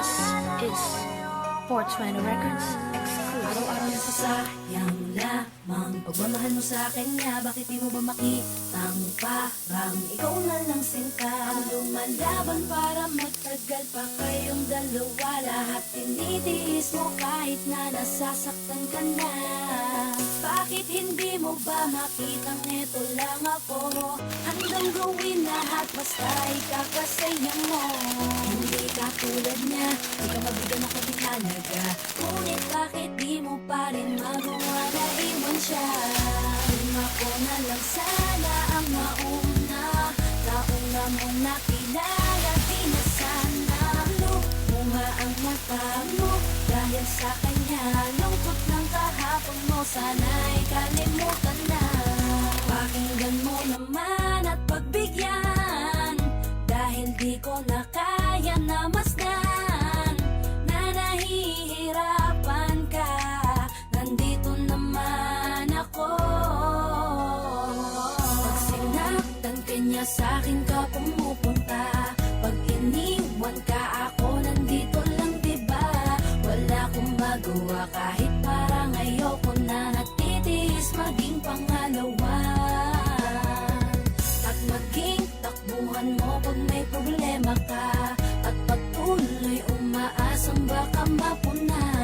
This is 420 Records exclusive. Araw-araw na sasayang lamang pagmamahal mo sa akin nga. Bakit di mo ba makitang parang ikaw na lang sinta ang lumalaban para magtagal pa kayong dalawa? Lahat tinitiis mo kahit na nasasaktan ka na. Bakit hindi mo ba makitang eto lang ako? Handang gawin lahat basta ikakasaya mo. Hindi ka tulad niya, di ka mabigyan ng konting halaga. Ngunit bakit di mo pa rin magawa na iwan siya? Kung ako na lang sana ang mauna, nauna mong nakilala, di na sana lumunga ang mata mo. Dahil sa kanya, lungkot ng kahapon mo, sana'y kalimutan na. Pakinggan mo naman at pagbigyan, dahil di ko na kaya na masdan na nahihirapan ka. Nandito naman ako. Pag sinaktan ka niya, sa'kin ka pumupunta. Pag iniwan ka, ako nandito lang, diba? Wala akong magawa kahit parang ayoko na. Nagtitiis maging pangalawa at maging takbuhan mo pag may problema ka, at patuloy umaasang baka mapuna.